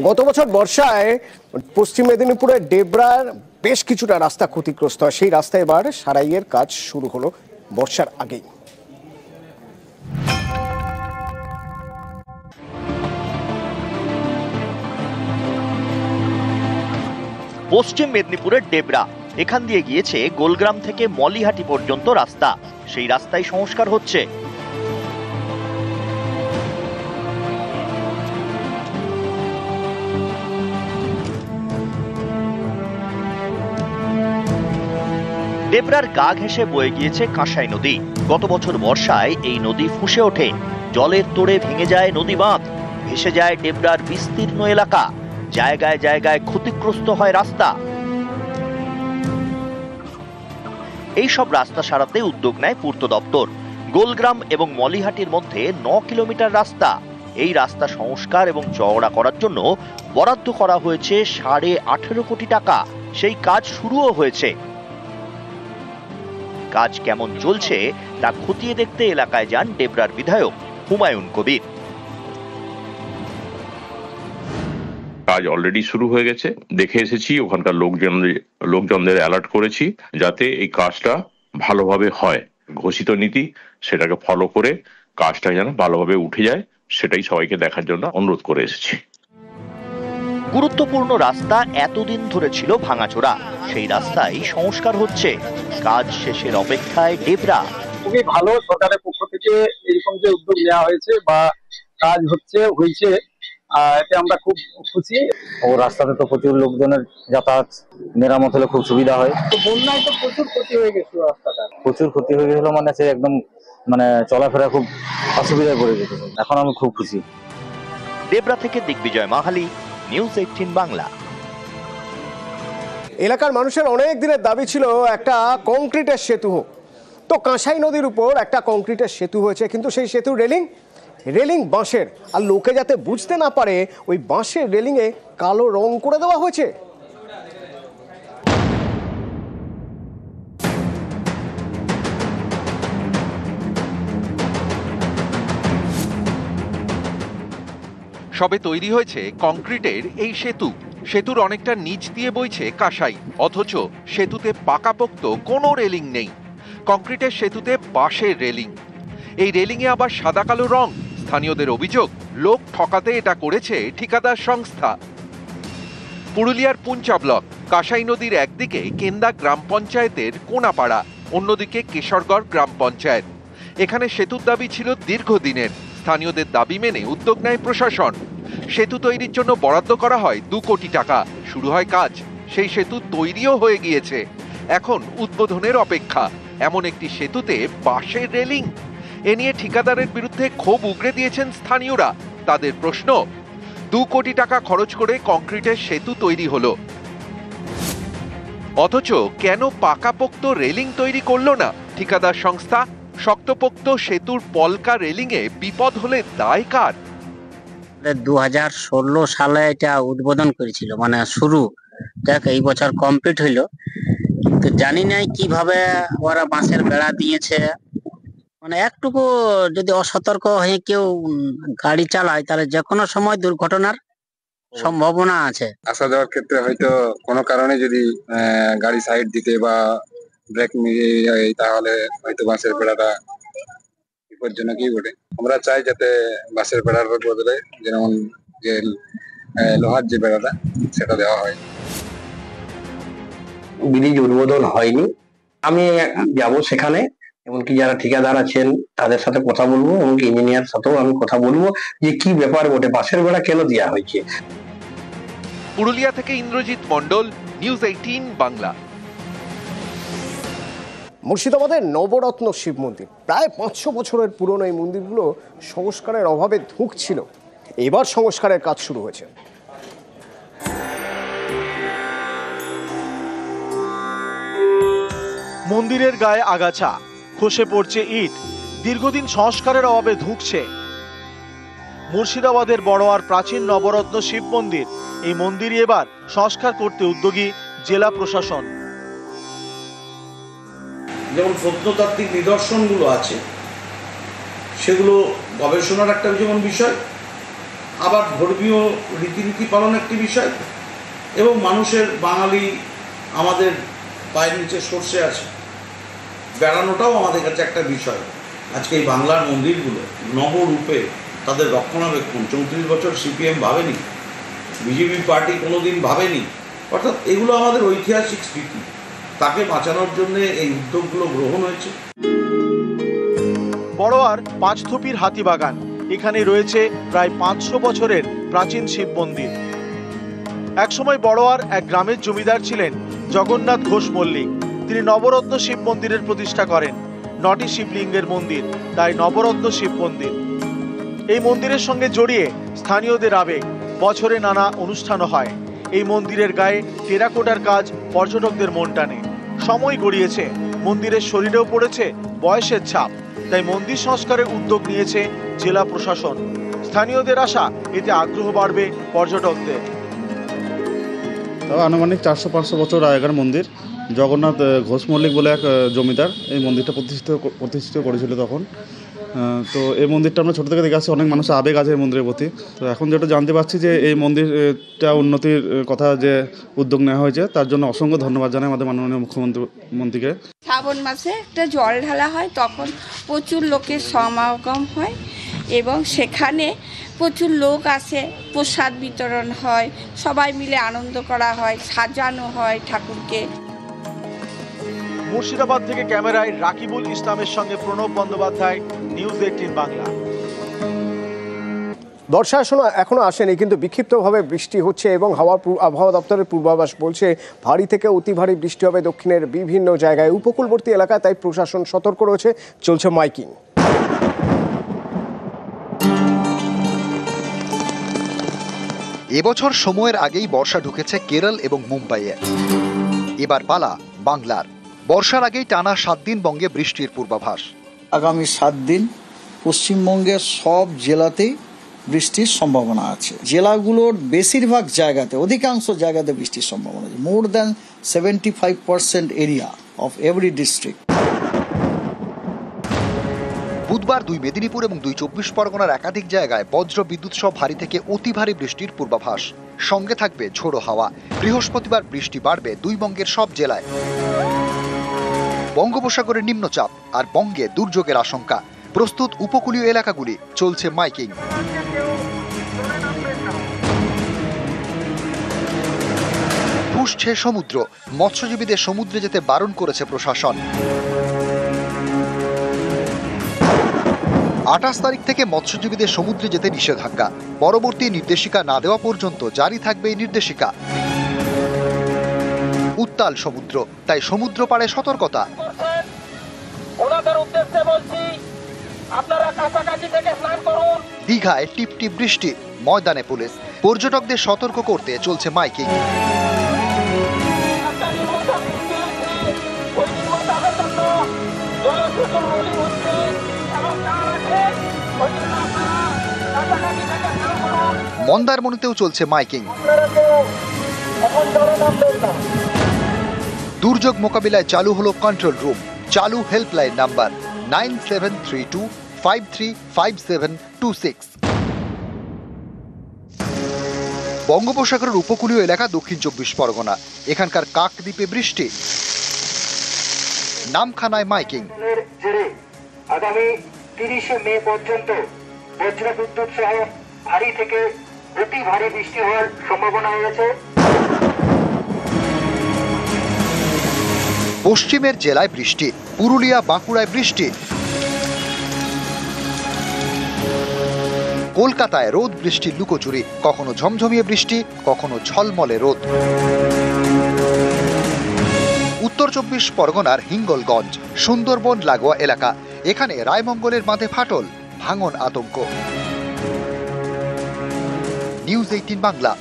গত বছর বর্ষায় পশ্চিম মেদিনীপুরের ডেবরার বেশ কিছুটা রাস্তা ক্ষতিগ্রস্ত হয়। সেই রাস্তায় এবার সারাইয়ের কাজ শুরু হলো বর্ষার আগেই। পশ্চিম মেদিনীপুরের ডেবরা, এখান দিয়ে গিয়েছে গোলগ্রাম থেকে মলিহাটি পর্যন্ত রাস্তা। সেই রাস্তায় সংস্কার হচ্ছে। ডেবরার গা ঘেঁষে বয়ে গিয়েছে কাঁসাই নদী। গত বছর বর্ষায় এই নদী ফুঁসে ওঠে, জলের তোড়ে ভেঙে যায় নদী বাঁধ, ভেসে যায় ডেবরার বিস্তীর্ণ এলাকা, জায়গায় জায়গায় ক্ষতিগ্রস্ত হয় রাস্তা। এই সব রাস্তা সারাতে উদ্যোগ নেয় পূর্ত দপ্তর। গোলগ্রাম এবং মলিহাটির মধ্যে 9 কিলোমিটার রাস্তা। এই রাস্তা সংস্কার এবং চওড়া করার জন্য বরাদ্দ করা হয়েছে 18.5 কোটি টাকা। সেই কাজ শুরুও হয়েছে। কাজ কেমন চলছে তা খতিয়ে দেখতে এলাকায় যান ডেবরার বিধায়ক হুমায়ুন কবির। কাজ অলরেডি শুরু হয়ে গেছে, দেখে এসেছি। ওখানকার লোকজনদের অ্যালার্ট করেছি যাতে এই কাজটা ভালোভাবে হয়। ঘোষিত নীতি সেটাকে ফলো করে কাজটা যেন ভালোভাবে উঠে যায়, সেটাই সবাইকে দেখার জন্য অনুরোধ করে এসেছি। গুরুত্বপূর্ণ রাস্তা এতদিন ধরে ছিল ভাঙাচোরা, সেই রাস্তায় সংস্কার হচ্ছে। কাজ শেষের অপেক্ষায় ডেবরা। খুবই ভালো, সরকারের পক্ষ থেকে এরকম যে উদ্যোগ নেওয়া হয়েছে বা কাজ হয়েছে এতে আমরা খুব খুশি। ও রাস্তাতে তো প্রচুর লোকজনের যাতায়াত, মেরামত হলে খুব সুবিধা হয়। তো বন্যায় তো প্রচুর ক্ষতি হয়ে গেছিল, রাস্তাটা প্রচুর ক্ষতি হয়ে গেছিল, মানে সে একদম চলাফেরা খুব অসুবিধায় পড়ে যেত। এখন আমি খুব খুশি। ডেবরা থেকে দিগ্বিজয় মাহালি, নিউজ 18 বাংলা। এলাকার মানুষের অনেক দিনের দাবি ছিল একটা কংক্রিটের সেতু হোক। তো কাঁসাই নদীর উপর একটা কংক্রিটের সেতু হয়েছে, কিন্তু সেই সেতুর রেলিং বাঁশের, আর লোকে যাতে বুঝতে না পারে ওই বাঁশের রেলিংয়ে কালো রং করে দেওয়া হয়েছে। সবে তৈরি হয়েছে কংক্রিটের এই সেতুর অনেকটা নিচ দিয়ে বইছে কাঁসাই, অথচ সেতুতে পাকাপোক্ত কোনো রেলিং নেই। কংক্রিটের সেতুতে বাঁশের রেলিং, এই রেলিংয়ে আবার সাদা কালো রং। স্থানীয়দের অভিযোগ, লোক ঠকাতে এটা করেছে ঠিকাদার সংস্থা। পুরুলিয়ার পুঞ্চা ব্লক, কাঁসাই নদীর একদিকে কেন্দা গ্রাম পঞ্চায়েতের কোনাপাড়া, অন্যদিকে কেশরগড় গ্রাম পঞ্চায়েত। এখানে সেতুর দাবি ছিল দীর্ঘদিনের। স্থানীয়দের দাবি মেনে উদ্যোগ নেয় প্রশাসন। সেতু তৈরির জন্য বরাদ্দ করা হয় 2 কোটি টাকা। শুরু হয় কাজ। সেই সেতু তৈরিও হয়ে গিয়েছে, এখন উদ্বোধনের অপেক্ষা। এমন একটি সেতুতে বাঁশের রেলিং, এ নিয়ে ঠিকাদারের বিরুদ্ধে ক্ষোভ উগরে দিয়েছেন স্থানীয়রা। তাদের প্রশ্ন, 2 কোটি টাকা খরচ করে কংক্রিটের সেতু তৈরি হলো, অথচ কেন পাকাপোক্ত রেলিং তৈরি করলো না ঠিকাদার সংস্থা? শক্তপোক্ত সেতুর পলকা রেলিংয়ে বিপদ হলে দায় কার? 2016 সালে এটা উদ্বোধন করেছিল, শুরু দেখ এই বছর কমপ্লিট হইলো, কিন্তু জানি নাই কিভাবে ওরা বাঁশের বেড়া দিয়েছে। একটুকু যদি অসতর্ক হয়ে কেউ গাড়ি চালায় তাহলে যে কোনো সময় দুর্ঘটনার সম্ভাবনা আছে। আসা যাওয়ার ক্ষেত্রে হয়তো কোনো কারণে যদি গাড়ি সাইড দিতে বা ব্রেক মিলিয়ে যায়, তাহলে হয়তো বাঁশের বেড়াটা বিপজ্জনকই বটে। আমরা চাই যাতে বাঁশের বেড়ার বদলে যেমন যে লোহার যে বেড়াটা সেটা দেওয়া হয়। ব্রিজ উদ্বোধন হয়নি, আমি যাব সেখানে, এমনকি যারা ঠিকাদার আছেন তাদের সাথে কথা বলবো, এমনকি ইঞ্জিনিয়ার সাথেও আমি কথা বলবো যে কি ব্যাপার বটে, বাঁশের বেড়া কেন দেওয়া হয়েছে। পুরুলিয়া থেকে ইন্দ্রজিৎ মণ্ডল, নিউজ 18 বাংলা। মুর্শিদাবাদের নবরত্ন শিব মন্দির, প্রায় 500 বছরের পুরনো এই মন্দিরগুলো সংস্কারের অভাবে ধুঁকছিল। এবার সংস্কারের কাজ শুরু হয়েছে। মন্দিরের গায়ে আগাছা, খসে পড়ছে ইট, দীর্ঘদিন সংস্কারের অভাবে ধুঁকছে। মুর্শিদাবাদের বড়োয়ার প্রাচীন নবরত্ন শিব মন্দির, এই মন্দিরই এবার সংস্কার করতে উদ্যোগী জেলা প্রশাসন। যেমন প্রত্নতাত্ত্বিক নিদর্শনগুলো আছে সেগুলো গবেষণার একটা যেমন বিষয়, আবার ধর্মীয় রীতিনীতি পালন একটি বিষয়, এবং মানুষের বাঙালি আমাদের পায়ের নিচে সর্ষে আছে, বেড়ানোটাও আমাদের কাছে একটা বিষয়। আজকে এই বাংলার মন্দিরগুলো নবরূপে তাদের রক্ষণাবেক্ষণ 34 বছর সিপিএম ভাবেনি, বিজেপি পার্টি কোনোদিন ভাবেনি, অর্থাৎ এগুলো আমাদের ঐতিহাসিক স্মৃতি, তাকে বাঁচানোর জন্য এই উদ্যোগগুলো গ্রহণ হয়েছে। বড়োয়ার পাঁচথপির হাতিবাগান, এখানে রয়েছে প্রায় 500 বছরের প্রাচীন শিব মন্দির। একসময় বড়োয়ার এক গ্রামের জমিদার ছিলেন জগন্নাথ ঘোষ মল্লিক। তিনি নবরত্ন শিব মন্দিরের প্রতিষ্ঠা করেন। 9টি শিবলিঙ্গের মন্দির, তাই নবরত্ন শিব মন্দির। এই মন্দিরের সঙ্গে জড়িয়ে স্থানীয়দের আবেগ, বছরে নানা অনুষ্ঠানও হয়। এই মন্দিরের গায়ে টেরাকোটার কাজ পর্যটকদের মন টানে। সময় গড়িয়েছে, মন্দিরের শরীরেও পড়েছে বয়সের ছাপ, তাই মন্দির সংস্কারের উদ্যোগ নিয়েছে জেলা প্রশাসন। স্থানীয়দের আশা এতে আগ্রহ বাড়বে পর্যটকদের। আনুমানিক 400-500 বছর আগের মন্দির। জগন্নাথ ঘোষ মল্লিক বলে এক জমিদার এই মন্দিরটা প্রতিষ্ঠিত করেছিল তখন। তো এই মন্দিরটা আমরা ছোটো থেকে দেখে আসছি, অনেক মানুষের আবেগ আছে এই মন্দিরের প্রতি। তো এখন যেটা জানতে পারছি যে এই মন্দিরটা উন্নতির কথা যে উদ্যোগ নেওয়া হয়েছে, তার জন্য অসংখ্য ধন্যবাদ জানাই আমাদের মাননীয় মুখ্যমন্ত্রীকে। শ্রাবণ মাসে একটা জল ঢালা হয়, তখন প্রচুর লোকের সমাগম হয় এবং সেখানে প্রচুর লোক আসে, প্রসাদ বিতরণ হয়, সবাই মিলে আনন্দ করা হয়, সাজানো হয় ঠাকুরকে। মুর্শিদাবাদ থেকে ক্যামেরায় রাকিবুল ইসলামের সঙ্গে প্রণব বন্দ্যোপাধ্যায়, নিউজ 18 বাংলা। বর্ষা এখনো আসেনি, কিন্তু বিক্ষিপ্তভাবে বৃষ্টি হচ্ছে এবং আবহাওয়া দপ্তরের পূর্বাভাস বলছে ভারী থেকে অতি ভারী বৃষ্টি হবে দক্ষিণের বিভিন্ন জায়গায়, উপকূলবর্তী এলাকায়। তাই প্রশাসন সতর্ক রয়েছে, চলছে মাইকিং। এবছর সময়ের আগেই বর্ষা ঢুকেছে কেরল এবং মুম্বাইয়ে। এবার পালা বাংলার। বর্ষার আগেই টানা 7 দিন বঙ্গে বৃষ্টির পূর্বাভাস। আগামী 7 দিন পশ্চিমবঙ্গের সব জেলাতেই বৃষ্টির সম্ভাবনা আছে। জেলাগুলোর বেশিরভাগ জায়গাতে, অধিকাংশ জায়গাতে বৃষ্টির সম্ভাবনা আছে। More than 75% area of every district. বুধবার 2 মেদিনীপুর এবং 2 চব্বিশ পরগনার একাধিক জায়গায় বজ্র বিদ্যুৎ সহ ভারী থেকে অতি ভারী বৃষ্টির পূর্বাভাস। সঙ্গে থাকবে ঝোড়ো হাওয়া। বৃহস্পতিবার বৃষ্টি বাড়বে 2 বঙ্গের সব জেলায়। বঙ্গোপসাগরের নিম্নচাপ আর বঙ্গে দুর্যোগের আশঙ্কা। প্রস্তুত উপকূলীয় এলাকাগুলি, চলছে মাইকিং। ফুঁসছে সমুদ্র, মৎস্যজীবীদের সমুদ্রে যেতে বারণ করেছে প্রশাসন। 28 তারিখ থেকে মৎস্যজীবীদের সমুদ্রে যেতে নিষেধাজ্ঞা। পরবর্তী নির্দেশিকা না দেওয়া পর্যন্ত জারি থাকবে এই নির্দেশিকা। উত্তাল সমুদ্র, তাই সমুদ্র পাড়ে সতর্কতা। দীঘায় টিপটিপ বৃষ্টি, ময়দানে পুলিশ। পর্যটকদের সতর্ক করতে চলছে মাইকিং। মন্দারমণিতেও চলছে মাইকিং। দুর্যোগ মোকাবিলায় চালু হলো কন্ট্রোল রুম। চালু হেল্পলাইন নাম্বার 9732535726। বঙ্গোপসাগরের উপকূলীয় এলাকা দক্ষিণ 24 পরগনা। এখানকার কাকদ্বীপে বৃষ্টি, নামখানায় মাইকিং। আগামী 30 মে পর্যন্ত বজ্রবিদ্যুৎ সহ ভারী থেকে অতি ভারী বৃষ্টি হওয়ার সম্ভাবনা রয়েছে। পশ্চিমের জেলায় বৃষ্টি, পুরুলিয়া বাঁকুড়ায় বৃষ্টি। কলকাতায় রোদ বৃষ্টির লুকোচুরি, কখনো ঝমঝমিয়ে বৃষ্টি, কখনো ঝলমলে রোদ। উত্তর 24 পরগনার হিঙ্গলগঞ্জ, সুন্দরবন লাগোয়া এলাকা। এখানে রায়মঙ্গলের বাঁধে ফাটল, ভাঙন আতঙ্ক। নিউজ 18 বাংলা।